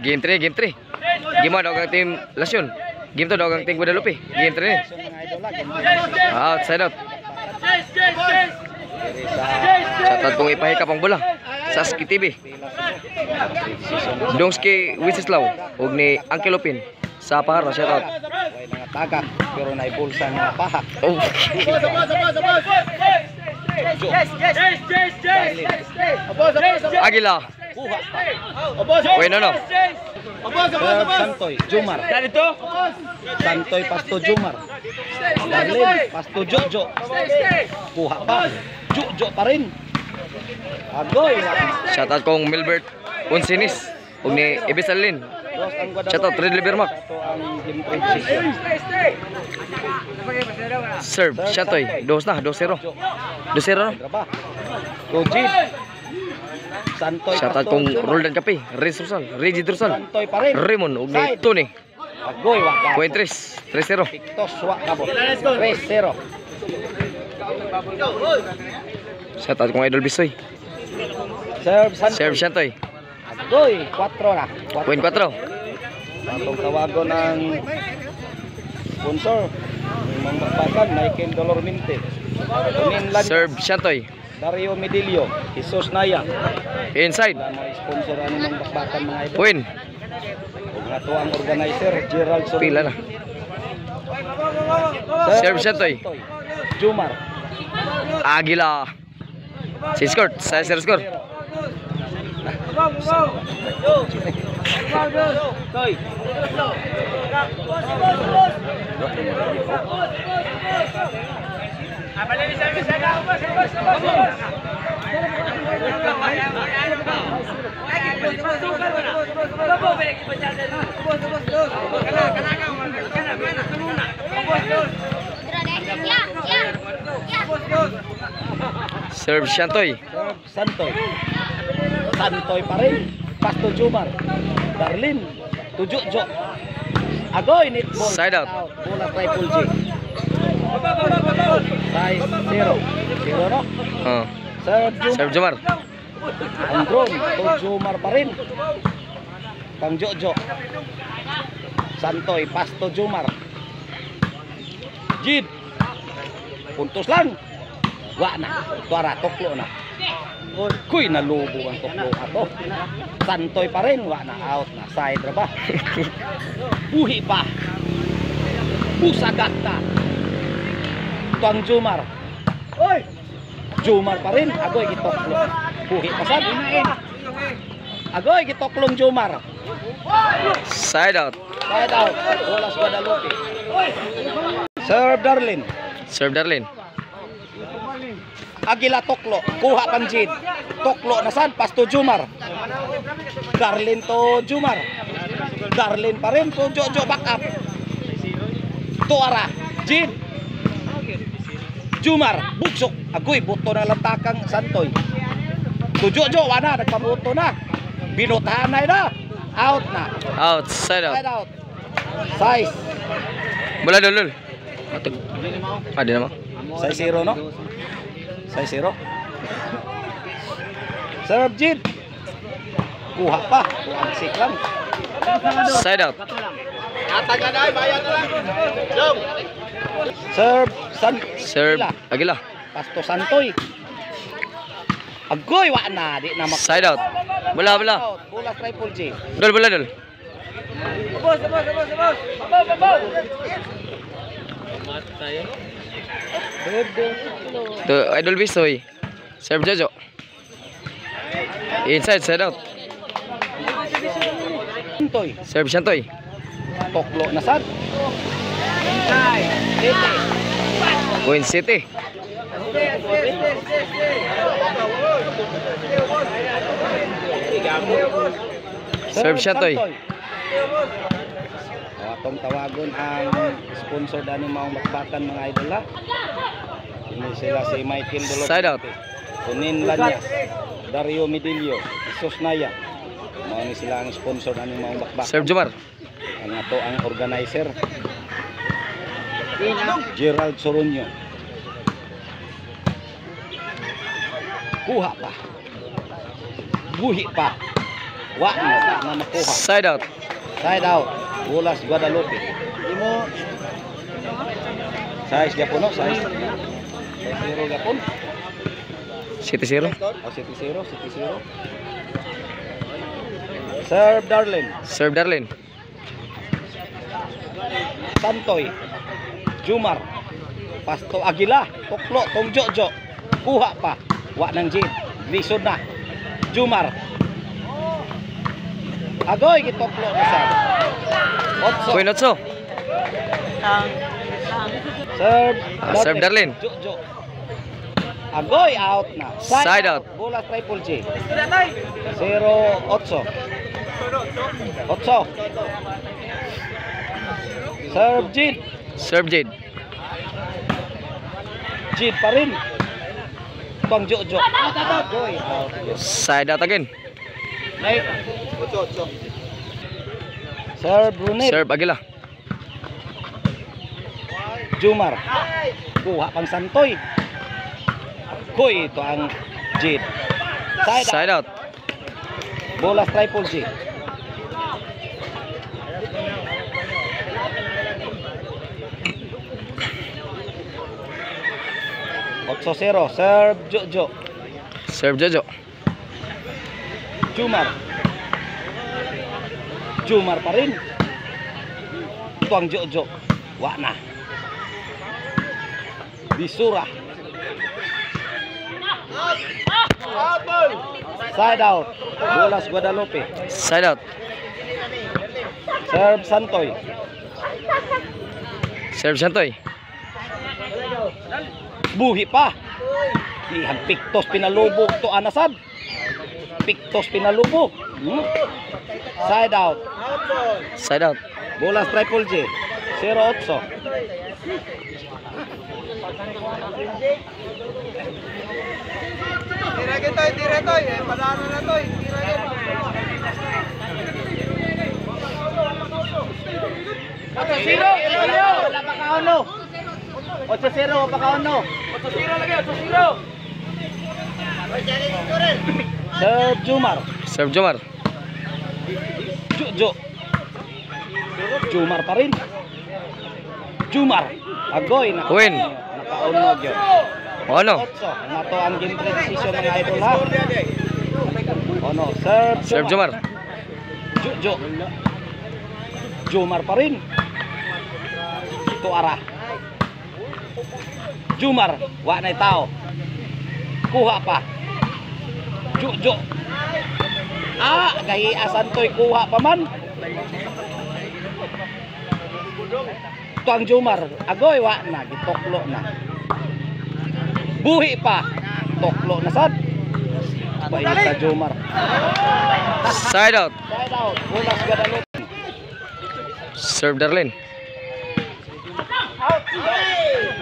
Game 3, game 3. Game daw ang team Lasyon. Game to daw ang team Guadalupe. Game 3 ni. Outside out. Shoutout kong ipahikap ang bola. Saski TV. Dongski Wisislaw ug ni Uncle Lupin sa Pahar. Shoutout. Way nga tagak pero naibulsa nga pahak. Oh. Agila. Bueno no. Santoy Jumar. Santoy Pasto Jumar. Darlin Pasto Jojo. Kuha pa. Jojo pa rin. Agoy. Shoutout kong Milbert Unsinis ug ni Ibisalin. Shoutout Red Libermac. Ito ang game position. Serve Shatoy. 2-0. 2-0 no. Rojid. Santoy Shoutout kong Roldan Kape, Regid Rosal, Santoy pa rin. Raymond ug ni Tony. Agoy wa ka. Point 3-0. Pictos wa ka bo. 3-0. Shoutout kong Idol Bisoy. Serve Santoy. Serve Shatoy. Agoy 4 na. Point 4. Atong tawagon ng sponsor ng Mambakbakan, Michael Dolormente. Kunin lang Serve Shatoy. Dario Medillo, Jesus Naya. Inside. Wala mo sponsor ang Mambakbakan mga idol. Win. Ug ato ang organizer Gerald Sorino. Pila na. Serve Shatoy. Jumar. Agila. Si score. Sa score. Serve Shatoy. Santoy. Santoy pa rin. Pasto Jumar. Darlin. Tujujo. Agoy netball. Side out. Bola triple G. Size 0. 0 no? Serve Jomar. Ang drone. Jumar pa rin. Pang Jojo. Santoy. Pasto Jumar. Jid. Puntos lang. Wa na. Tuara. Toklo na. Kuy nalubo ang toklo ato. Santoy pa rin. Wa na. Out na. Side ra ba? Buhi pa. Busagat na. Ito ang Jumar. Jumar pa rin. Agoy gitoklo. Buhi pa sad. Agoy gitoklong Jumar. Side out. Side out. Bolas Guadalupe. Serve Darlin. Serve Darlin. Agila Toklo. Kuha Panjid. Toklo na sad. Pasto Jumar. Darlin to Jumar. Darlin pa rin to Jojo back up. Tuara. Jid. Jumar. Bugsok. Agoy. Buto na lantakang Santoy. To Jojo. Wana. Nagpabuto na. Binutahan na. Out na. Out. Side out. Side out. Size. Bola dulul. Di na mo. Size 0 no? Size 0. Serve Jid. Kuha pa. Kuha sik lang. Side out. Serve Serve Agila. Pasto Santoy. Agoy wa na di na Side out. Bola. Bola triple J. Bola dul. To Idol Bisoy. Serve Jojo. Inside, side out. Santoy. Serve Shantoy. Toklo na sad. Queen City. Serve Shantoy. Atong tawagon ang sponsor dani maong Bakbakan mga idol ha. Ini sila si Michael Dolor. Side out. Kunin Lanyas. Dario Medillo. Jesus Naya. Mao ni sila ang sponsor dani maong Bakbakan. Serve Jomar. Ang ato ang organizer. Gerald Sorino. Kuha pa. Buhi pa. Wa na makuha. Side out. Side out. Bulas Guadalupe. Size gapon no, size. 0 gapon. City 0. O City 0. Serve Darlene. Serve Darlene. Santoy. Jumar. Pasto Aguila. Tuklo. Tongjojo. Kuha pa. Wa nang Jin. Lisod na. Jumar. Agoy gituklo na sa. Otso. Queen Otso. Serve. Serve Darlene. Jojo. Agoy out na. Side out. Bola triple J. 0-8. Otso. Serve Jid. Serve Jade. Jid pa rin. Tuang Jojo. Agoy out. Side out again. Serve Brunette. Serve Aguila. Jumar. Kuha pang Santoy. Koy ito ang Jid. Side out. Bola triple J. Otso 0. Serve Jojo. Serve Jojo. Jumar. Jumar pa rin. Tuang Jojo. Wa na. Bisura. Side out. Bolas Guadalupe. Side out. Serve Santoy. Serve Santoy. Buhi pa. Dihan Pictos pinalubog to anasab. Pictos pinalubog. Side out. Side out. Bolas triple J. 0-8. Tira toy. Panalo na toy. Tira. 8-0. Wala pa kauno. 8-0 pa kauno. 8-0 lagi, 8-0. Serve Jumar. Serve Jomar. Jojo. Jumar pa rin. Jumar. Agoy na. Win. Nakaunog yun. Ono. 8. Nato ang game decision mga idol ha. Ono. Serve Serve Jomar. Jojo. Jumar pa rin. Ito ara. Jumar. Wa na tao. Kuha pa. Jojo. Gahi Santoy kuha pa man. Tuang Jumar. Agoy wa na. Gitoklo na. Buhi pa. Toklo na sad. Baik sa Jumar. Side out. Side out. Bulas Guadalupe. Serve Darlene.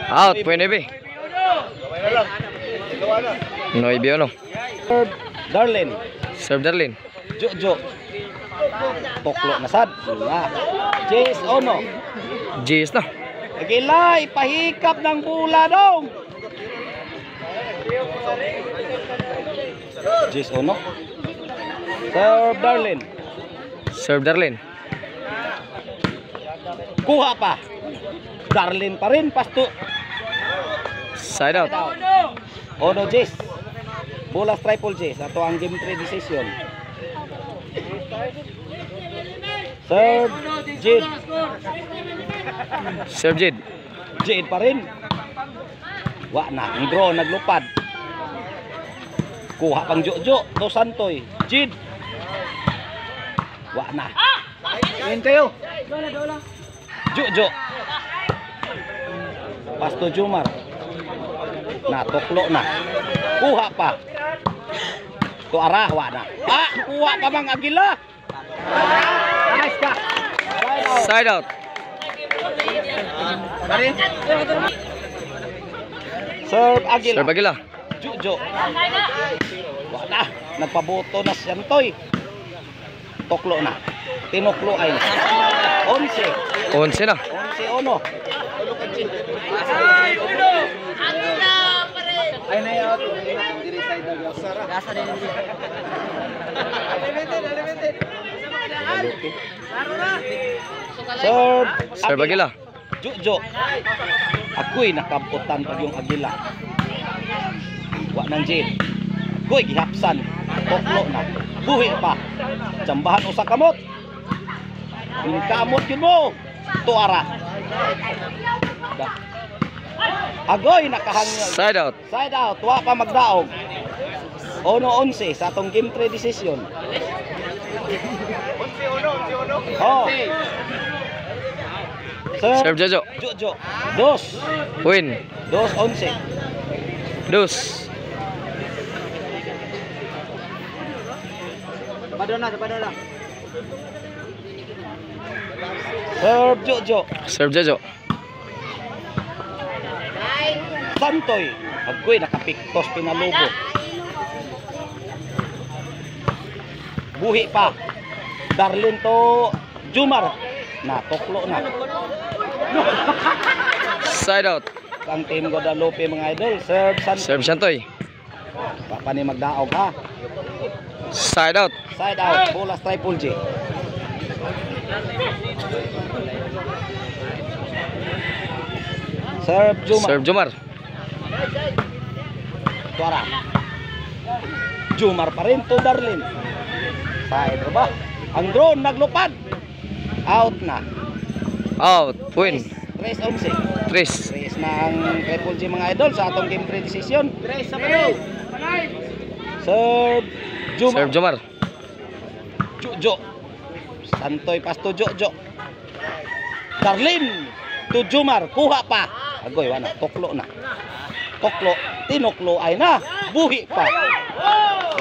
Out. Pwede ba? Noibi ono. Serve Darlene. Serve Darlene. Jojo. Toklo na sad. Jace Ono. Jis na. Agilay. Pahikap ng bula dong. Jace Ono. Serve Darlene. Serve Darlene. Kuha pa. Darlene pa rin. Pasto. Side out. Ono Jace. Bolas triple J. Ito ang game 3 decision. Serve Jade. Serve Jade. Jade pa rin. Wa na. Ang draw naglupad. Kuha pang Jojo. To Santoy. Jade. Wa na. Win kayo. Jojo. Pasto Jumar. Natoklo na. Kuha pa. To arah wa na. Kuha pa mang Aguila. Nice ka. Side out. Serve Aguila. Serve Aguila. Jojo. Wala. Nagpaboto na si Santoy. Toklo na. Tinoklo ay 11. 11 na. 11 Ono. Ay, uno! Ay, na yun. Serve. Serve Agila. Jojo. Ako'y nakamputan pag yung Agila. Wa nang jail. Ako'y gihapsan. Toklo na. Buhi pa. Tsambahan usa kamot. Yung kamot yun mo. Tuara. Agoy nakahangyo. Side out. Side out. Wa pa magdaog. 1-11 sa atong game 3 decision. Oh. Serve Jojo. Jojo. Dos. Win. 2-11. Dus. Sabado na. Serve Jojo. Serve Jojo. Santoy. Agoy nakapiktos pinalubo. Buhi pa. Darlin to Jumar. Natoklo na. Side out. Ang team Guadalupe mga idol. Serve Santoy. Serve Santoy. Papa ni magdaog ha. Side out. Side out. Bolas triple J. Serve Jumar. Serve Jumar. Tuara. Jumar pa rin to Darlin. Side ba? Ang drone naglupad. Out na. Out. Win. 3-11. 3. 3 na ang triple G mga idol sa atong game 3 decision. Serve Jumar. Serve Jumar. Jojo. Santoy pas to Jojo. Darlin to Jumar. Kuha pa. Agoy wala. Toklo na. Toklo. Tinoklo ay na. Buhi pa.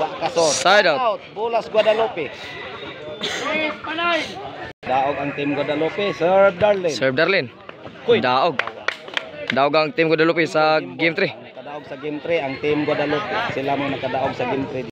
Wa kasot. Side out. Bolas Guadalupe. Daog ang team Guadalupe. Serve Darlin. Serve Darlin. Daog. Daog ang team Guadalupe sa game 3. Nakadaog sa game 3 ang team Guadalupe. Sila mo nakadaog sa game 3.